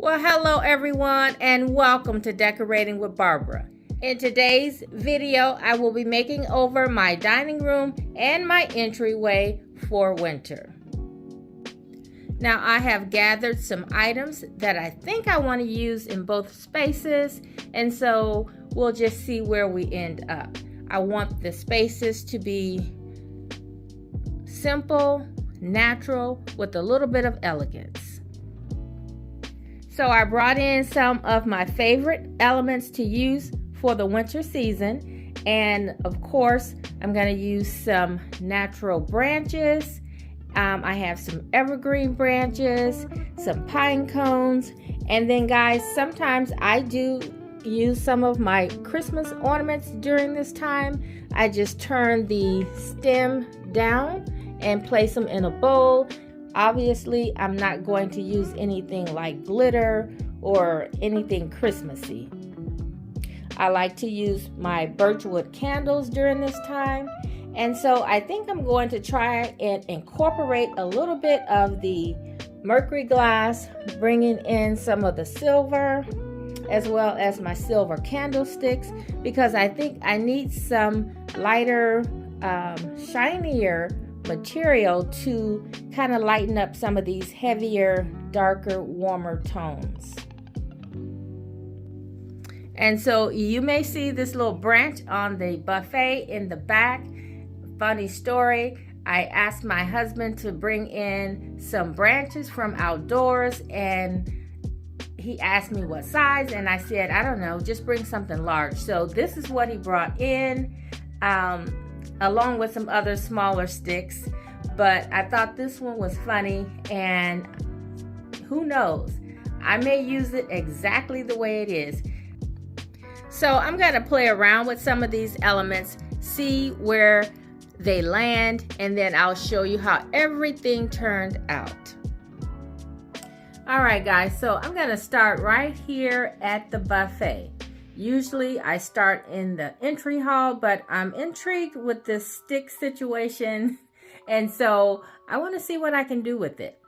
Well, hello everyone and welcome to Decorating with Barbara. In today's video, I will be making over my dining room and my entryway for winter. Now I have gathered some items that I think I want to use in both spaces, and so we'll just see where we end up. I want the spaces to be simple, natural, with a little bit of elegance. So I brought in some of my favorite elements to use for the winter season, and of course I'm going to use some natural branches. I have some evergreen branches, some pine cones, and then guys, sometimes I do use some of my Christmas ornaments during this time. I just turn the stem down and place them in a bowl. Obviously, I'm not going to use anything like glitter or anything Christmassy. I like to use my birchwood candles during this time. And so I think I'm going to try and incorporate a little bit of the mercury glass, bringing in some of the silver as well as my silver candlesticks, because I think I need some lighter, shinier material to kind of lighten up some of these heavier, darker, warmer tones. And so you may see this little branch on the buffet in the back. Funny story, I asked my husband to bring in some branches from outdoors, and he asked me what size, and I said, I don't know, just bring something large. So this is what he brought in, along with some other smaller sticks. But I thought this one was funny, and who knows, I may use it exactly the way it is. So I'm going to play around with some of these elements, see where they land, and then I'll show you how everything turned out. All right guys, so I'm going to start right here at the buffet. Usually I start in the entry hall, but I'm intrigued with this stick situation, and so I want to see what I can do with it.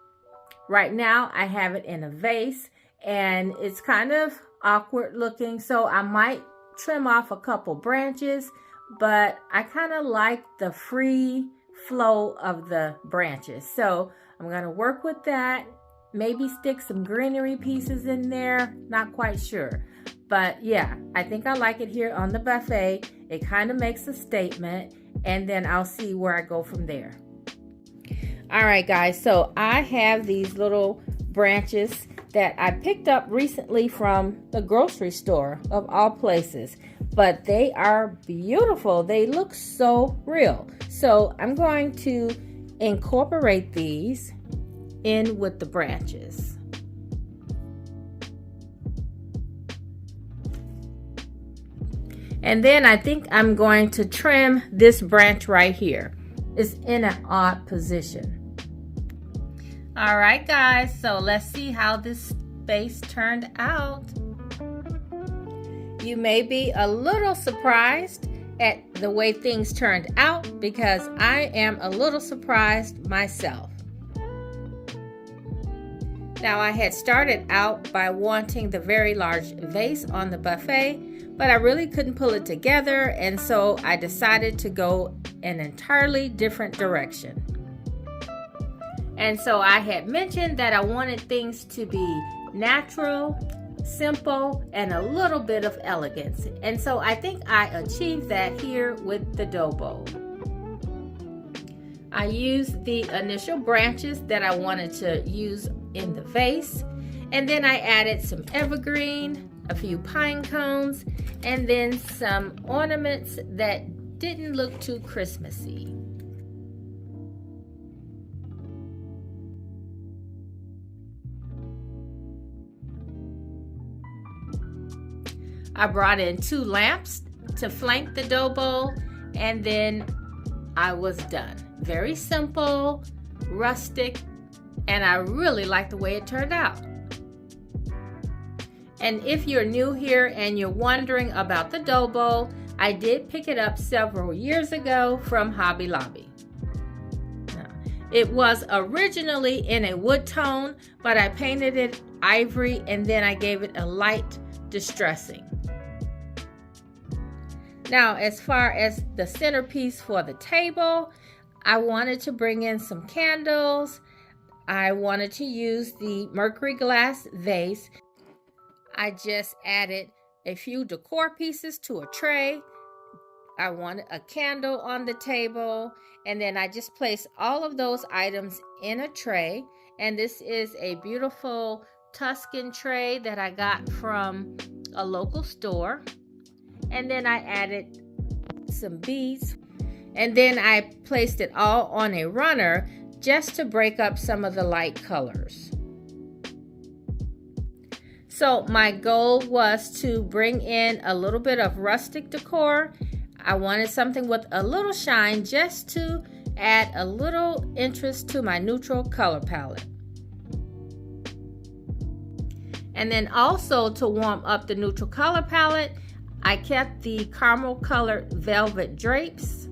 Right now I have it in a vase, and it's kind of awkward looking, so I might trim off a couple branches, but I kind of like the free flow of the branches. So I'm going to work with that, maybe stick some greenery pieces in there, not quite sure. But yeah, I think I like it here on the buffet. It kind of makes a statement, and then I'll see where I go from there. All right guys, so I have these little branches that I picked up recently from the grocery store, of all places, but they are beautiful. They look so real. So I'm going to incorporate these in with the branches. And then I think I'm going to trim this branch right here. It's in an odd position. All right guys, so let's see how this space turned out. You may be a little surprised at the way things turned out, because I am a little surprised myself. Now I had started out by wanting the very large vase on the buffet, but I really couldn't pull it together, and so I decided to go an entirely different direction. And so I had mentioned that I wanted things to be natural, simple, and a little bit of elegance. And so I think I achieved that here with the dough bowl. I used the initial branches that I wanted to use in the vase, and then I added some evergreen, a few pine cones, and then some ornaments that didn't look too Christmassy. I brought in 2 lamps to flank the dough bowl, and then I was done. Very simple, rustic, and I really like the way it turned out. And if you're new here and you're wondering about the dough bowl, I did pick it up several years ago from Hobby Lobby. Now, It was originally in a wood tone, but I painted it ivory and then I gave it a light distressing. Now, as far as the centerpiece for the table, I wanted to bring in some candles. I wanted to use the mercury glass vase. I just added a few decor pieces to a tray. I wanted a candle on the table, and then I just placed all of those items in a tray. And this is a beautiful Tuscan tray that I got from a local store. And then I added some beads, and then I placed it all on a runner just to break up some of the light colors. So my goal was to bring in a little bit of rustic decor. I wanted something with a little shine just to add a little interest to my neutral color palette. And then also to warm up the neutral color palette, I kept the caramel colored velvet drapes.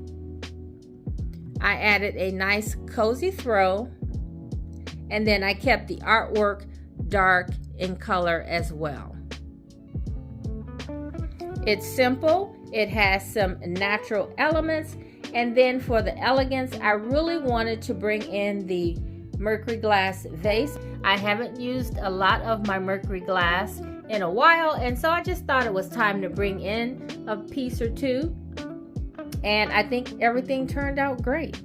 I added a nice cozy throw, and then I kept the artwork dark in color as well. It's simple. It has some natural elements, and then for the elegance, I really wanted to bring in the mercury glass vase. I haven't used a lot of my mercury glass in a while, and so I just thought it was time to bring in a piece or two, and I think everything turned out great.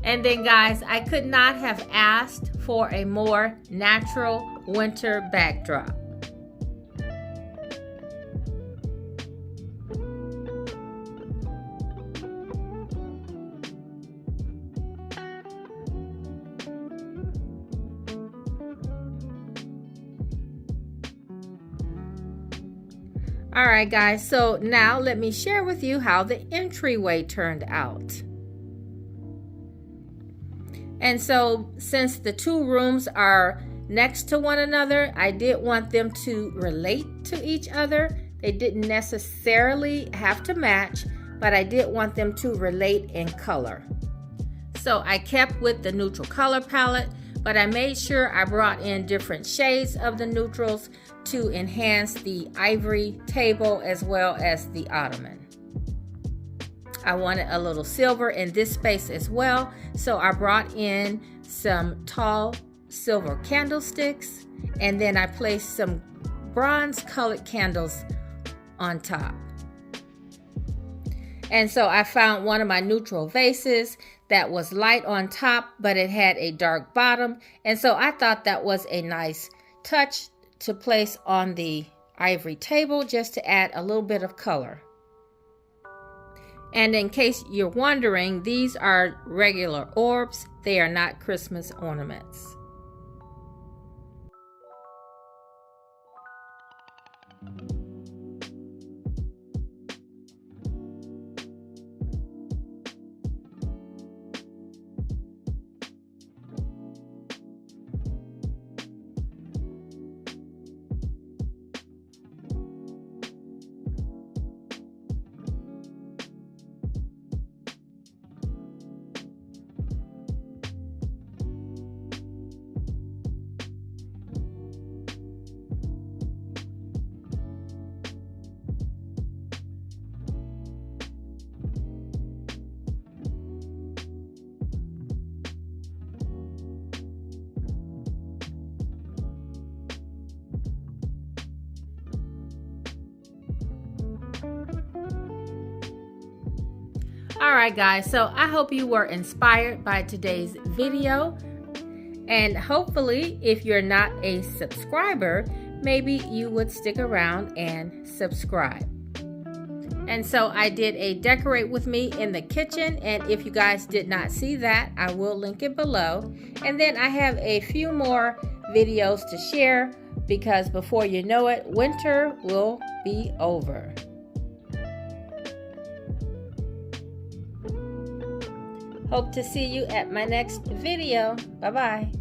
And then guys, I could not have asked for a more natural winter backdrop. Alright guys, so now let me share with you how the entryway turned out. And so since the two rooms are next to one another, I did want them to relate to each other. They didn't necessarily have to match, but I did want them to relate in color. So I kept with the neutral color palette, but I made sure I brought in different shades of the neutrals to enhance the ivory table as well as the ottoman. I wanted a little silver in this space as well, so I brought in some tall silver candlesticks, and then I placed some bronze colored candles on top. And so I found one of my neutral vases that was light on top, but it had a dark bottom, and so I thought that was a nice touch to place on the ivory table just to add a little bit of color. And in case you're wondering, these are regular orbs. They are not Christmas ornaments. Alright guys, so I hope you were inspired by today's video, and hopefully if you're not a subscriber, maybe you would stick around and subscribe. And so I did a decorate with me in the kitchen, and if you guys did not see that, I will link it below. And then I have a few more videos to share, because before you know it, winter will be over. Hope to see you at my next video. Bye-bye.